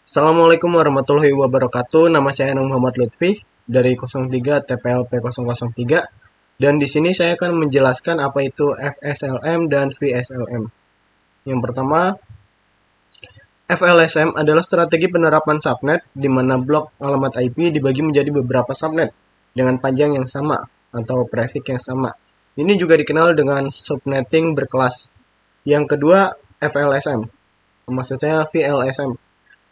Assalamualaikum warahmatullahi wabarakatuh. Nama saya Muhammad Lutfi dari 03 TPLP 003 dan di sini saya akan menjelaskan apa itu FSLM dan VSLM. Yang pertama, FLSM adalah strategi penerapan subnet di mana blok alamat IP dibagi menjadi beberapa subnet dengan panjang yang sama atau prefix yang sama. Ini juga dikenal dengan subnetting berkelas. Yang kedua, FLSM. Maksud saya VLSM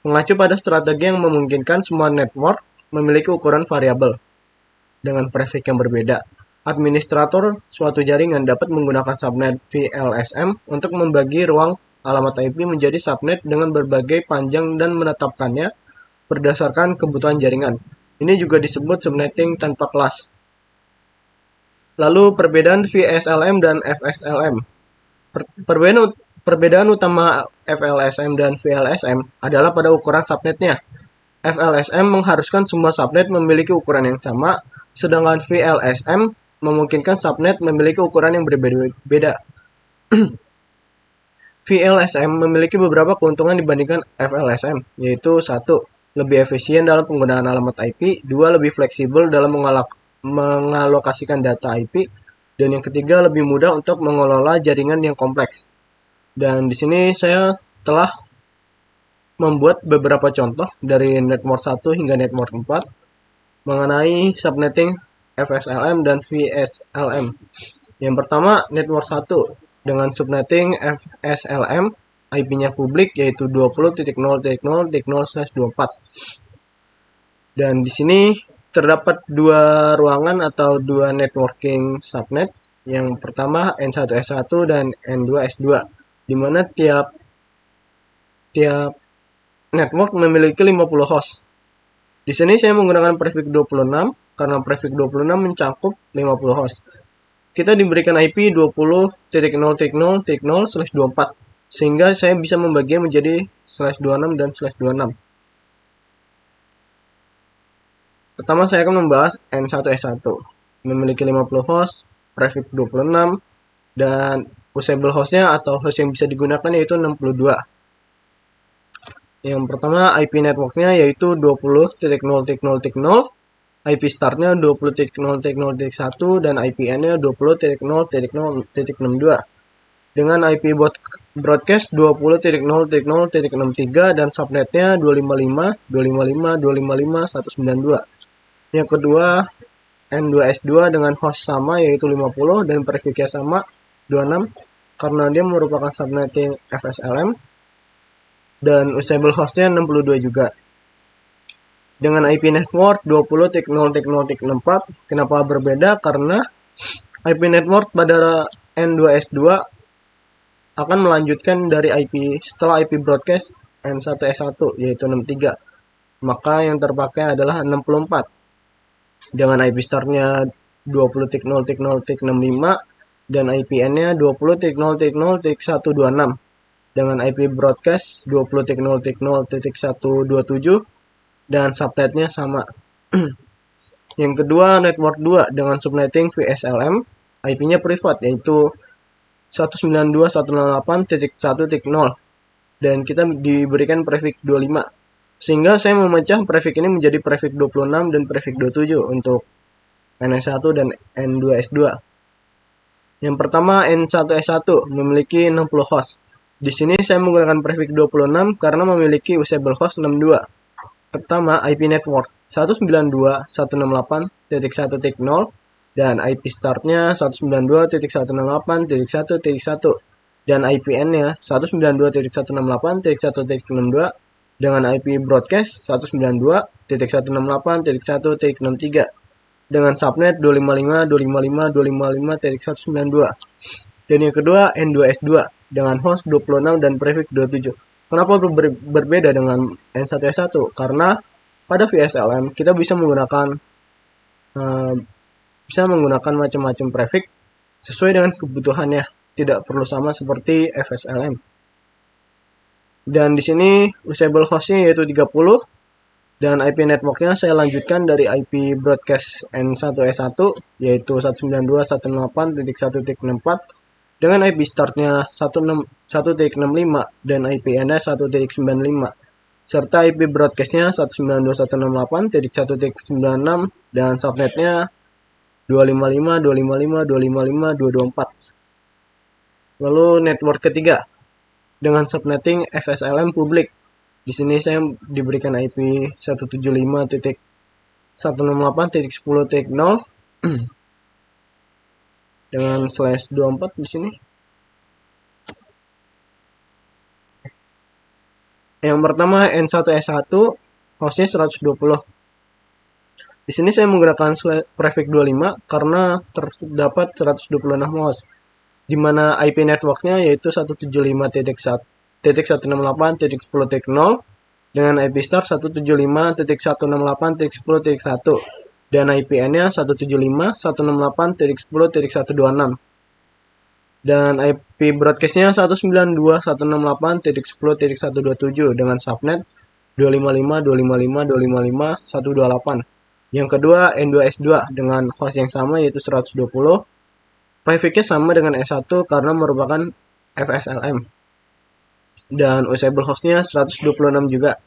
mengacu pada strategi yang memungkinkan semua network memiliki ukuran variabel dengan prefix yang berbeda. Administrator suatu jaringan dapat menggunakan subnet VLSM untuk membagi ruang alamat IP menjadi subnet dengan berbagai panjang dan menetapkannya berdasarkan kebutuhan jaringan. Ini juga disebut subnetting tanpa kelas. Lalu perbedaan VSLM dan FSLM. Perbedaan utama FLSM dan VLSM adalah pada ukuran subnetnya. FLSM mengharuskan semua subnet memiliki ukuran yang sama, sedangkan VLSM memungkinkan subnet memiliki ukuran yang berbeda. VLSM memiliki beberapa keuntungan dibandingkan FLSM, yaitu 1. Lebih efisien dalam penggunaan alamat IP, 2. Lebih fleksibel dalam mengalokasikan data IP, dan yang ketiga lebih mudah untuk mengelola jaringan yang kompleks. Dan di sini saya telah membuat beberapa contoh dari network 1 hingga network 4 mengenai subnetting FSLM dan VSLM. Yang pertama, network 1 dengan subnetting FSLM, IP-nya publik yaitu 20.0.0.0/24. Dan di sini terdapat dua ruangan atau dua networking subnet. Yang pertama N1S1 dan N2S2, di mana tiap network memiliki 50 host. Di sini saya menggunakan prefix 26 karena prefix 26 mencakup 50 host. Kita diberikan IP 20.0.0.0/24 sehingga saya bisa membaginya menjadi /26 dan /26. Pertama saya akan membahas N1S1. Memiliki 50 host, prefix 26 dan usable hostnya atau host yang bisa digunakan yaitu 62. Yang pertama IP networknya yaitu 20.0.0.0, IP startnya 20.0.0.1 dan IPN-nya 20.0.0.62 dengan IP broadcast 20.0.0.63 dan subnetnya 255.255.255.192. Yang kedua N2S2 dengan host sama yaitu 50 dan prefixnya sama 26 karena dia merupakan subnetting FSLM dan usable hostnya 62 juga. Dengan IP network 20.0.0.4, kenapa berbeda? Karena IP network pada N2S2 akan melanjutkan dari IP setelah IP broadcast N1S1 yaitu 63. Maka yang terpakai adalah 64. Dengan IP startnya 20.0.0.65 dan IPN-nya 20.0.0.126 dengan IP broadcast 20.0.0.127 dan subnetnya sama. Yang kedua network 2 dengan subnetting VSLM, IP-nya privat yaitu 192.168.1.0 dan kita diberikan prefix 25. Sehingga saya memecah prefix ini menjadi prefix 26 dan prefix 27 untuk N1 dan N2S2. Yang pertama N1S1 memiliki 60 host. Di sini saya menggunakan prefix 26 karena memiliki usable host 62. Pertama IP network 192.168.1.0 dan IP startnya 192.168.1.1 dan IPN-nya 192.168.1.62 dengan IP broadcast 192.168.1.63 dengan subnet 255.255.255.192. Dan yang kedua N2S2 dengan host 26 dan prefix 27. Kenapa berbeda dengan N1S1? Karena pada VSLM kita bisa menggunakan macam-macam prefix sesuai dengan kebutuhannya, tidak perlu sama seperti FSLM. Dan di sini usable hostnya yaitu 30 dan IP networknya saya lanjutkan dari IP broadcast N1S1 yaitu 192.168.1.64 dengan IP startnya 1.65 dan IPN-nya 1.95 serta IP broadcastnya 192.168.1.96 dan subnetnya 255.255.255.224. Lalu network ketiga dengan subnetting FSLM publik. Di sini saya diberikan IP 175.168.10.0 dengan /24 di sini. Yang pertama N1S1 hostnya 120. Di sini saya menggunakan prefix 25 karena terdapat 126 host, di mana IP networknya yaitu 175.1.168.10.0 dengan IP start 175.168.10.1 dan IPN-nya 175.168.10.126 dan IP broadcast-nya 192.168.10.127 dengan subnet 255.255.255.128. Yang kedua N2S2 dengan host yang sama yaitu 120. Prefix-nya sama dengan S1 karena merupakan FSLM. Dan usable host-nya 126 juga.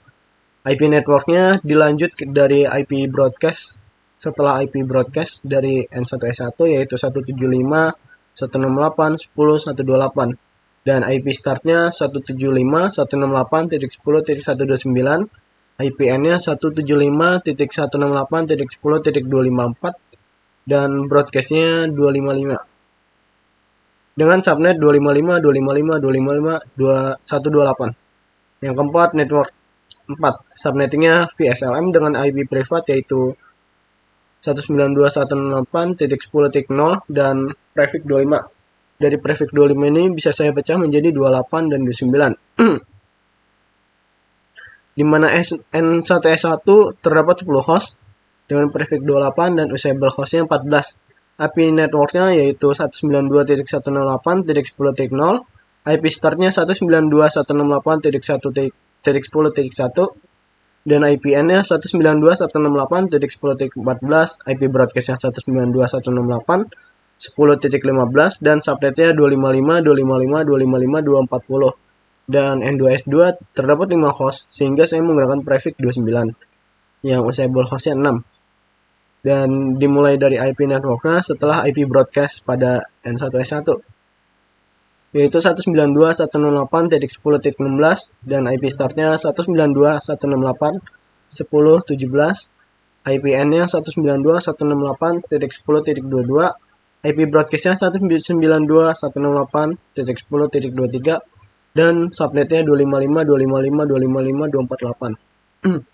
IP network-nya dilanjut dari IP broadcast setelah IP broadcast dari N1S1 yaitu 175.168.10.128 dan IP start-nya 175.168.10.129, IPN-nya 175.168.10.254 dan broadcast-nya 255 dengan subnet 255.255.255.128. Yang keempat network 4. Subnettingnya VSLM dengan IP privat yaitu 192.168.10.0 dan prefix 25. Dari prefix 25 ini bisa saya pecah menjadi 28 dan 29. Di mana N1S1 terdapat 10 host dengan prefix 28 dan usable hostnya 14. IP networknya yaitu 192.168.10.0, IP startnya 192.168.10.1 dan IPN-nya 192.168.10.14, IP broadcast-nya 192.168.10.15 dan subnetnya 255.255.255.240 dan N2S2 terdapat 5 host sehingga saya menggunakan prefix 29 yang usable hostnya 6 dan dimulai dari IP networknya setelah IP broadcast pada N1S1 yaitu 192.168.10.16 dan IP startnya 192.168.10.17, IPN-nya 192.168.10.22, IP broadcast-nya 192.168.10.23 dan subnetnya 255.255.255.248.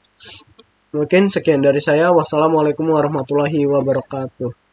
Mungkin sekian dari saya. Wassalamualaikum warahmatullahi wabarakatuh.